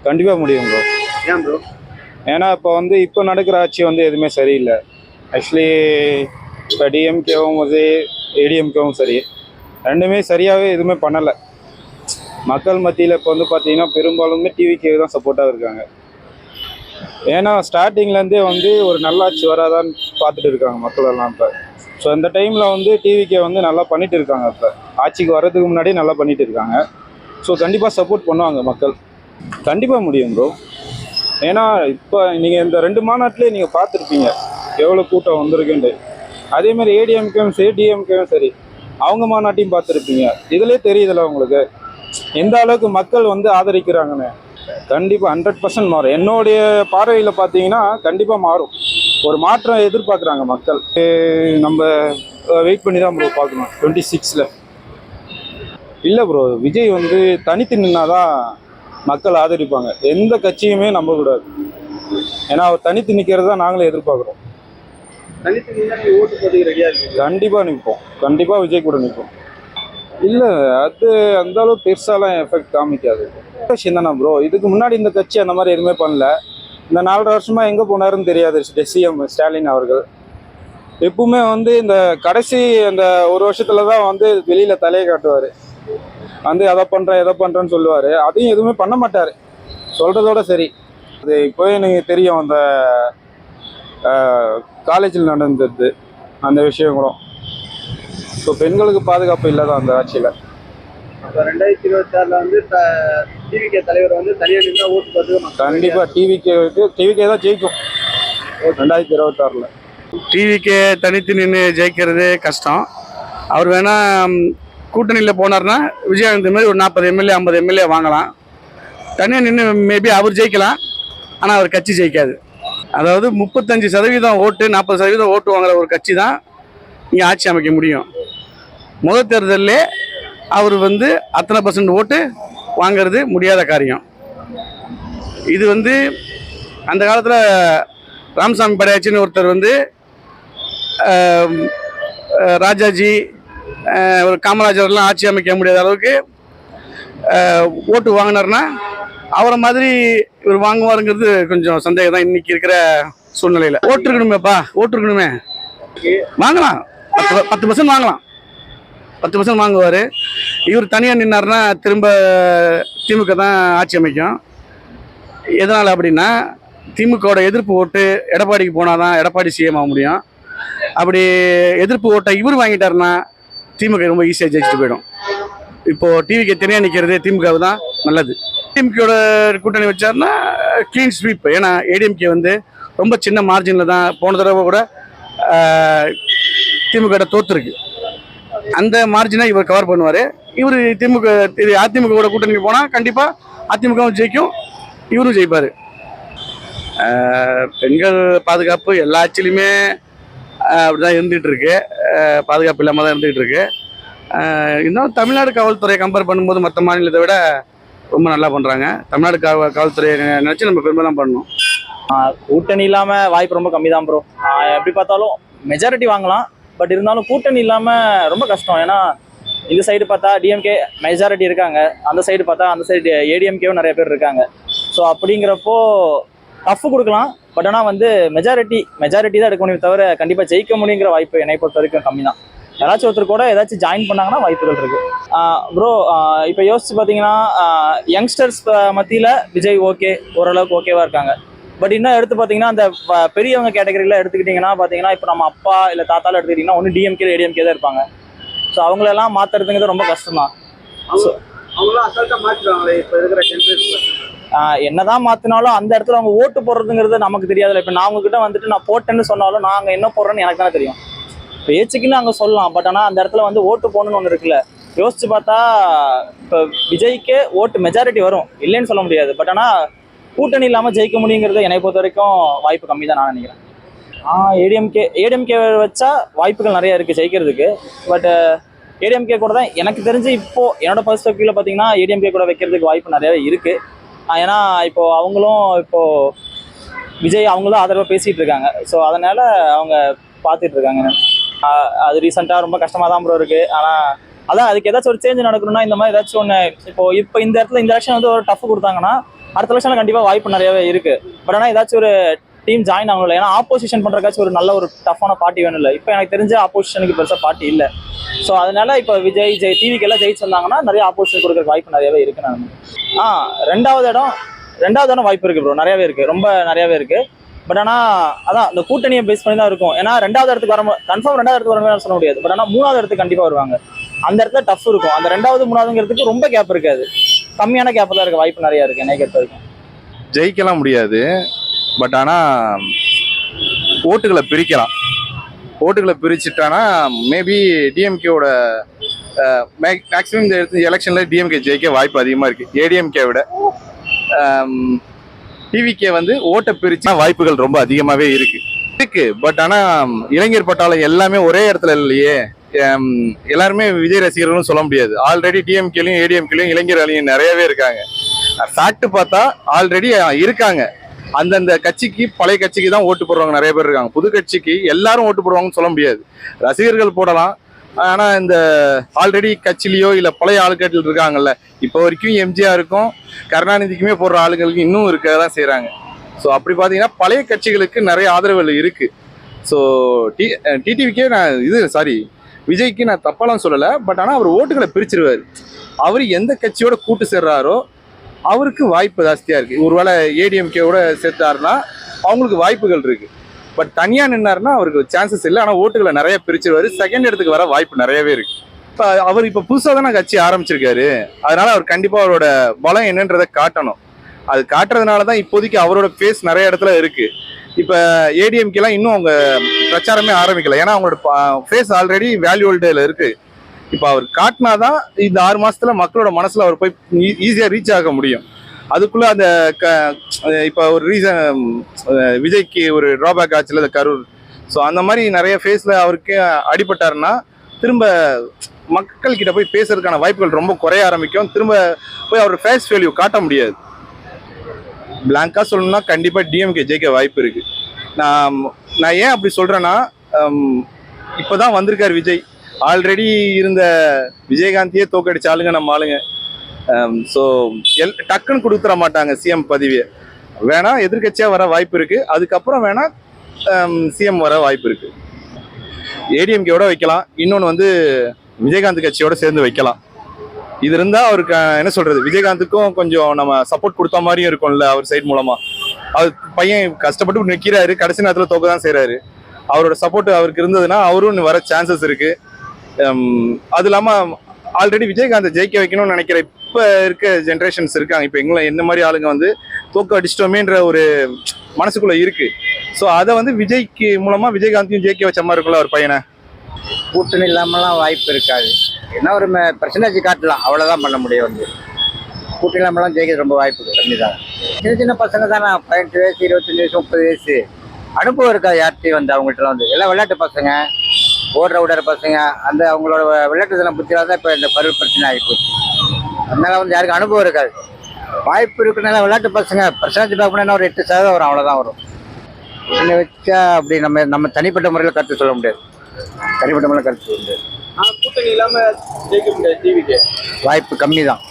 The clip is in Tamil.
கண்டிப்பாக முடியும் ப்ரோ. ஏன் ப்ரோ? ஏன்னா இப்போ நடக்கிற ஆட்சி எதுவுமே சரியில்லை. ஆக்சுவலி இப்போ டிஎம்கேவும் சரி ஏடிஎம்கேவும் சரி ரெண்டுமே சரியாகவே எதுவுமே பண்ணலை. மக்கள் மத்தியில் இப்போ பார்த்தீங்கன்னா பெரும்பாலுமே டிவிக்கே தான் சப்போர்ட்டாக இருக்காங்க. ஏன்னா ஸ்டார்டிங்லேருந்தே ஒரு நல்லாட்சி வராதான்னு பார்த்துட்டு இருக்காங்க மக்கள் எல்லாம். இப்போ ஸோ இந்த டைமில் டிவிக்கே நல்லா பண்ணிட்டு இருக்காங்க. இப்போ ஆட்சிக்கு வர்றதுக்கு முன்னாடி நல்லா பண்ணிட்டு இருக்காங்க. ஸோ கண்டிப்பாக சப்போர்ட் பண்ணுவாங்க மக்கள். கண்டிப்பாக முடியும் ப்ரோ. ஏன்னா இப்போ நீங்கள் இந்த 2 மாநாட்டிலே நீங்கள் பார்த்துருப்பீங்க எவ்வளோ கூட்டம் வந்திருக்குன்ட்டு. அதேமாதிரி ஏடிஎம்கேவும் சரி டிஎம்கேவும் சரி அவங்க மாநாட்டையும் பார்த்துருப்பீங்க. இதிலே தெரியுதுல்ல உங்களுக்கு எந்த அளவுக்கு மக்கள் ஆதரிக்கிறாங்கன்னு. கண்டிப்பாக 100% மாறும். என்னுடைய பார்வையில் பார்த்தீங்கன்னா கண்டிப்பாக மாறும். ஒரு மாற்றம் எதிர்பார்க்குறாங்க மக்கள். நம்ம வெயிட் பண்ணி தான் ப்ரோ பார்க்கணும் 26ல். இல்லை ப்ரோ, விஜய் தனித்து நின்னாதான் மக்கள் ஆதரிப்பாங்க. எந்த கட்சியுமே நம்பக்கூடாது. ஏன்னா அவர் தனித்து நிற்கிறது தான் நாங்களே எதிர்பார்க்குறோம். தனித்து நின்னா நீங்க ஓட்டு போடுறதுக்கு ரெடியா இருக்கீங்க? கண்டிப்பாக நிற்போம். கண்டிப்பாக விஜய் கூட நிற்போம். இல்லை, அது அந்த அளவு பெருசாலாம் எஃபெக்ட் காமிக்காது. விஷயம் தானே ப்ரோ. இதுக்கு முன்னாடி இந்த கட்சி அந்த மாதிரி எதுவுமே பண்ணல. இந்த 4 வருஷமாக எங்கே போனாருன்னு தெரியாது சிஎம் ஸ்டாலின் அவர்கள். எப்பவுமே இந்த கடைசி அந்த ஒரு வருஷத்துல தான் வெளியில் தலையை காட்டுவார். அதை பண்ணுறேன் எதை பண்ணுறேன்னு சொல்லுவார். அதையும் எதுவுமே பண்ண மாட்டார் சொல்கிறதோட சரி. அது இப்போ எனக்கு தெரியும் அந்த காலேஜில் நடந்தது அந்த விஷயங்களும். ஸோ பெண்களுக்கு பாதுகாப்பு இல்லை தான் அந்த ஆட்சியில். அப்போ 2026ல் டிவிகே தலைவர் தனியாக நின்று ஓட்டு போட்டு கண்டிப்பாக டிவிகே தான் ஜெயிக்கும் 2026ல். டிவிகே தனித்து நின்று ஜெயிக்கிறது கஷ்டம். அவர் வேணா கூட்டணியில் போனார்னா விஜயகாந்த் மாதிரி ஒரு 40 எம்எல்ஏ 50 எம்எல்ஏ வாங்கலாம். தனியாக நின்று மேபி அவர் ஜெயிக்கலாம், ஆனால் அவர் கட்சி ஜெயிக்காது. அதாவது 35% ஓட்டு 40% ஓட்டு வாங்குற ஒரு கட்சி தான் இங்கே ஆட்சி அமைக்க முடியும். முதல் தேர்தலில் அவர் அத்தனை % ஓட்டு வாங்கிறது முடியாத காரியம். இது அந்த காலத்தில் ராமசாமி படையாச்சின்னு ஒருத்தர் ராஜாஜி ஒரு காமராஜர்லாம் ஆட்சி அமைக்க முடியாத அளவுக்கு ஓட்டு வாங்கினார்னா அவரை மாதிரி இவர் வாங்குவாருங்கிறது கொஞ்சம் சந்தேகம் தான் இன்னைக்கு இருக்கிற சூழ்நிலையில். ஓட்டு இருக்கணுமேப்பா, ஓட்டு இருக்கணுமே. வாங்கலாம், 10% வாங்கலாம், 10% வாங்குவார். இவர் தனியாக நின்னார்னா திரும்ப திமுக தான் ஆட்சி அமைக்கும். எதனால் அப்படின்னா திமுகவோட எதிர்ப்பு ஓட்டு எடப்பாடிக்கு போனால் தான் எடப்பாடி சிஎம் ஆக முடியும். அப்படி எதிர்ப்பு ஓட்டை இவர் வாங்கிட்டாருன்னா திமுக ரொம்ப ஈஸியாக ஜெயிச்சுட்டு போயிடும். இப்போது டிவிக்கு தனியாக நிற்கிறது திமுக தான் நல்லது. டிஎம்கேயோட கூட்டணி வச்சார்னா க்ளீன் ஸ்வீப். ஏன்னா ஏடிஎம்கே ரொம்ப சின்ன மார்ஜினில் தான் போன தடவை கூட திமுக தோத்துருக்கு. அந்த மார்ஜினை இவர் கவர் பண்ணுவார். இவர் அதிமுக கூட கூட்டணி போனால் கண்டிப்பாக அதிமுகவும் ஜெயிக்கும், இவரும் ஜெயிப்பார். பெண்கள் பாதுகாப்பு எல்லா ஆட்சியிலுமே அப்படிதான் இருந்துகிட்டு இருக்கு. பாதுகாப்பு இல்லாமல் தான் இருந்துகிட்டு இருக்கு. இன்னும் தமிழ்நாடு காவல்துறையை கம்பேர் பண்ணும்போது மற்ற மாநிலத்தை விட ரொம்ப நல்லா பண்ணுறாங்க. தமிழ்நாடு காவல்துறையை நினச்சி நம்ம பெருமை தான் பண்ணணும். கூட்டணி இல்லாமல் வாய்ப்பு ரொம்ப கம்மி தான் ப்ரோ. எப்படி பார்த்தாலும் மெஜாரிட்டி வாங்கலாம், பட் இருந்தாலும் கூட்டணி இல்லாமல் ரொம்ப கஷ்டம். ஏன்னா இந்த சைடு பார்த்தா டிஎம்கே மெஜாரிட்டி இருக்காங்க, அந்த சைடு பார்த்தா அந்த சைடு ஏடிஎம்கேவும் நிறைய பேர் இருக்காங்க. ஸோ அப்படிங்கிறப்போ டஃப் கொடுக்கலாம், பட் ஆனால் மெஜாரிட்டி தான் எடுக்க முடியும் தவிர கண்டிப்பாக ஜெயிக்க முடியுங்கிற வாய்ப்பு என்னை பொறுத்த வரைக்கும் கம்மி தான். யாராச்சும் ஒருத்தர் கூட ஏதாச்சும் ஜாயின் பண்ணாங்கன்னா வாய்ப்புகள் இருக்கு ப்ரோ. இப்போ யோசிச்சு பார்த்தீங்கன்னா யங்ஸ்டர்ஸ் மத்தியில் விஜய் ஓகே, ஓரளவுக்கு ஓகேவா இருக்காங்க. பட் இன்னும் எடுத்து பார்த்தீங்கன்னா அந்த பெரியவங்க கேட்டகரியில் எடுத்துக்கிட்டிங்கன்னா பார்த்தீங்கன்னா இப்போ நம்ம அப்பா இல்லை தாத்தாலாம் எடுத்துக்கிட்டிங்கன்னா ஒன்று டிஎம்கே ஏடிஎம்கே தான் இருப்பாங்க. ஸோ அவங்களெல்லாம் மாற்றுறதுங்கிறது ரொம்ப கஷ்டம் தான். அவங்களாம் அசால்ட்டாக மாற்றிடுவாங்களே இப்போ இருக்கிற ஜென்ரேஷன். என்னதான் மாற்றினாலும் அந்த இடத்துல அவங்க ஓட்டு போடுறதுங்கிறது நமக்கு தெரியாதுல்ல. இப்போ நான் உங்ககிட்ட நான் போட்டேன்னு சொன்னாலும் நாங்கள் என்ன போடுறோன்னு எனக்கு தானே தெரியும். பேச்சுக்குன்னு அங்கே சொல்லலாம், பட் ஆனால் அந்த இடத்துல ஓட்டு போடணும்னு ஒன்று இருக்குல்ல. யோசிச்சு பார்த்தா இப்போ விஜய்க்கே ஓட்டு மெஜாரிட்டி வரும், இல்லைன்னு சொல்ல முடியாது. பட் ஆனால் கூட்டணி இல்லாமல் ஜெயிக்க முடியுங்கிறது என்னை பொறுத்த வரைக்கும் வாய்ப்பு கம்மி தான் நான் நினைக்கிறேன். ஏடிஎம்கே வச்சா வாய்ப்புகள் நிறைய இருக்குது ஜெயிக்கிறதுக்கு. பட் ஏடிஎம்கே கூட தான் எனக்கு தெரிஞ்சு இப்போது என்னோட பர்ஸ்பெக்டிவ்ல பார்த்தீங்கன்னா ஏடிஎம்கே கூட வைக்கிறதுக்கு வாய்ப்பு நிறையவே இருக்குது. ஏன்னா இப்போது அவங்களும் விஜய் அவங்களும் ஆதரவாக பேசிகிட்டு இருக்காங்க. ஸோ அதனால் அவங்க பார்த்துட்டு இருக்காங்க. அது ரீசெண்டாக ரொம்ப கஷ்டமாக தான் ப்ரோ இருக்குது. ஆனால் அதான் அதுக்கு ஏதாச்சும் ஒரு சேஞ்ச் நடக்கணும்னா இந்த மாதிரி ஏதாச்சும் ஒன்று இப்போ இந்த இடத்துல இந்த எலெக்ஷன் ஒரு டஃப் கொடுத்தாங்கன்னா அடுத்த எலெக்ஷன்ல கண்டிப்பாக வாய்ப்பு நிறையவே இருக்கு. பட் ஆனால் ஏதாச்சும் ஒரு டீம் ஜாயின் ஆகணும்ல, ஏன்னா ஆப்போசிஷன் பண்ணுறக்காச்சும் ஒரு நல்ல ஒரு டஃப்பான பார்ட்டி வேணும் இல்லை. இப்போ எனக்கு தெரிஞ்ச ஆப்போசிஷனுக்கு பெருசாக பார்ட்டி இல்லை. ஸோ அதனால இப்போ விஜய் டிவிக்கெல்லாம் ஜெயிச்சிருந்தாங்கன்னா நிறைய ஆப்போசிஷன் கொடுக்குற வாய்ப்பு நிறையவே இருக்கு. நான் ரெண்டாவது இடம் வாய்ப்பு இருக்கு ப்ரோ, நிறையவே இருக்கு, ரொம்ப நிறையவே இருக்கு. பட் ஆனால் அதான் இந்த கூட்டணியை பேஸ் பண்ணி தான் இருக்கும். ஏன்னா ரெண்டாவது இடத்துக்கு கன்ஃபார்ம் ரெண்டாவது இடத்துக்கு வரணும் சொல்ல முடியாது. பட் ஆனால் மூணாவது இடத்துக்கு கண்டிப்பாக வருவாங்க. அந்த இடத்துல டஃப் இருக்கும். அந்த ரெண்டாவது மூணாவதுங்கிறதுக்கு ரொம்ப கேப் இருக்காது, கம்மியான கேப் தான் இருக்கு, வாய்ப்பு நிறைய இருக்கு என்னை பொறுத்த வரைக்கும். ஜெயிக்கலாம் முடியாது, பட் ஆனால் ஓட்டுகளை பிரிக்கலாம். ஓட்டுகளை பிரிச்சுட்டானா மேபி டிஎம்கேவோட மேக்ஸிமம் இந்த எலெக்ஷனில் டிஎம்கே ஜெயிக்க வாய்ப்பு அதிகமாக இருக்குது ஏடிஎம்கே விட. டிவிகே வந்து ஓட்டை பிரிச்சா வாய்ப்புகள் ரொம்ப அதிகமாகவே இருக்கு. பட் ஆனால் இளைஞர் பட்டாளம் எல்லாமே ஒரே இடத்துல இல்லையே. எல்லாருமே விஜய் ரசிகர்களும் சொல்ல முடியாது. ஆல்ரெடி டிஎம்கேலையும் ஏடிஎம்கேலையும் இளைஞர் அணியும் நிறையவே இருக்காங்க. ஃபேக்ட் பார்த்தா ஆல்ரெடி இருக்காங்க. அந்தந்த கட்சிக்கு பழைய கட்சிக்கு தான் ஓட்டு போடுறவங்க நிறைய பேர் இருக்காங்க. புது கட்சிக்கு எல்லாரும் ஓட்டு போடுவாங்கன்னு சொல்ல முடியாது. ரசிகர்கள் போடலாம், ஆனால் இந்த ஆல்ரெடி கட்சியிலையோ இல்லை பழைய ஆளுக்கட்டில் இருக்காங்கல்ல, இப்போ வரைக்கும் எம்ஜிஆருக்கும் கருணாநிதிக்குமே போடுற ஆளுங்களுக்கு இன்னும் இருக்க தான் செய்கிறாங்க. ஸோ அப்படி பார்த்தீங்கன்னா பழைய கட்சிகளுக்கு நிறைய ஆதரவுகள் இருக்குது. ஸோ டிடிவிக்கே விஜய்க்கு நான் தப்பாலாம் சொல்லலை, பட் ஆனால் அவர் ஓட்டுகளை பிரிச்சிருவார். அவர் எந்த கட்சியோட கூட்டு சேர்றாரோ அவருக்கு வாய்ப்பு ஜாஸ்தியாக இருக்குது. ஒருவேளை ஏடிஎம்கேவோட சேர்த்தாருன்னா அவங்களுக்கு வாய்ப்புகள் இருக்குது. பட் தனியாக நின்னாருன்னா அவருக்கு சான்சஸ் இல்லை, ஆனால் ஓட்டுகளை நிறைய பிரிச்சிருவாரு. செகண்ட் இடத்துக்கு வர வாய்ப்பு நிறையவே இருக்கு. இப்போ அவர் இப்போ புதுசாக தானே கட்சி ஆரம்பிச்சிருக்காரு, அதனால அவர் கண்டிப்பாக அவரோட பலம் என்னன்றதை காட்டணும். அது காட்டுறதுனால தான் இப்போதைக்கு அவரோட ஃபேஸ் நிறைய இடத்துல இருக்கு. இப்போ ஏடிஎம்கேலாம் இன்னும் அவங்க பிரச்சாரமே ஆரம்பிக்கல, ஏன்னா அவங்களோட ஃபேஸ் ஆல்ரெடி வேல்யூல்டில் இருக்கு. இப்போ அவர் காட்டினாதான் இந்த 6 மாசத்துல மக்களோட மனசுல அவர் போய் ஈஸியாக ரீச் ஆக முடியும். அதுக்குள்ள அந்த இப்போ ஒரு ரீசன் விஜய்க்கு ஒரு டிராபேக் ஆச்சுல இந்த கரூர். ஸோ அந்த மாதிரி நிறைய ஃபேஸில் அவருக்கு அடிபட்டாருன்னா திரும்ப மக்கள் கிட்ட போய் பேசுறதுக்கான வாய்ப்புகள் ரொம்ப குறைய ஆரம்பிக்கும். திரும்ப போய் அவர் ஃபேஸ் வேல்யூ காட்ட முடியாது. பிளாங்கா சொல்லணும்னா கண்டிப்பாக டிஎம்கே ஜெயிக்க வாய்ப்பு இருக்கு. நான் ஏன் அப்படி சொல்றேன்னா, இப்போதான் வந்திருக்காரு விஜய். ஆல்ரெடி இருந்த விஜயகாந்தியே தோக்கடிச்ச ஆளுங்க நம்ம ஆளுங்க. ஸோ டக்குன்னு கொடுத்துட மாட்டாங்க சிஎம் பதவியை. வேணா எதிர்கட்சியா வர வாய்ப்பு இருக்கு, அதுக்கப்புறம் வேணா சிஎம் வர வாய்ப்பு இருக்கு. ஏடிஎம்கேவோட வைக்கலாம், இன்னொன்று வந்து விஜயகாந்த் கட்சியோட சேர்ந்து வைக்கலாம். இது இருந்தா அவருக்கு என்ன சொல்றது, விஜயகாந்துக்கும் கொஞ்சம் நம்ம சப்போர்ட் கொடுத்த மாதிரியும் இருக்கும்ல அவர் சைட் மூலமா. அவர் பையன் கஷ்டப்பட்டு நிற்கிறாரு, கடைசி நேரத்தில் தோக்க தான் செய்யறாரு. அவரோட சப்போர்ட் அவருக்கு இருந்ததுன்னா அவரும் வர சான்சஸ் இருக்கு. அது இல்லாம ஆல்ரெடி விஜயகாந்த் ஜெயிக்க வைக்கணும்னு நினைக்கிற இப்ப இருக்க ஜென்ரேஷன்ஸ் இருக்காங்க. இப்ப எங்களை என்ன மாதிரி ஆளுங்க வந்து தோக்க அடிச்சிட்டோமேன்ற ஒரு மனசுக்குள்ள இருக்கு. ஸோ அதை வந்து விஜய்க்கு மூலமா விஜயகாந்தையும் ஜெயிக்க வச்ச மாதிரி இருக்குல்ல அவர் பையனை. கூட்டணி இல்லாமலாம் வாய்ப்பு இருக்காது. என்ன ஒரு பர்சன்டேஜ் காட்டலாம், அவ்வளோதான் பண்ண முடியும். வந்து கூட்டணி இல்லாமலாம் ஜெயிக்க ரொம்ப வாய்ப்பு கம்மி தான். சின்ன சின்ன பசங்க தானே, 18 வயசு 25 வயசு 30 வயசு அனுபவம் இருக்காது யார்கிட்டையும். வந்து அவங்கள்ட்ட வந்து எல்லாம் விளையாட்டு பசங்க, ஓடுற பசங்க, அந்த அவங்களோட விளையாட்டு தினம் புத்தியால் தான் இப்போ இந்த பருவ பிரச்சனை ஆகிப்போச்சு. அதனால வந்து யாருக்கும் அனுபவம் இருக்காது. வாய்ப்பு இருக்குனால விளையாட்டு பசங்க பர்சன்டேஜ் பார்க்கணும்னா ஒரு 8% வரும், அவ்வளோதான் வரும். கூட்டணி வச்சா அப்படி நம்ம தனிப்பட்ட முறையில் கருத்து சொல்ல முடியாது. தனிப்பட்ட முறையில் கருத்து சொல்ல முடியாது. கூட்டணி இல்லாம ஜெயிக்க முடியாது டிவிக்கு. வாய்ப்பு கம்மி தான்.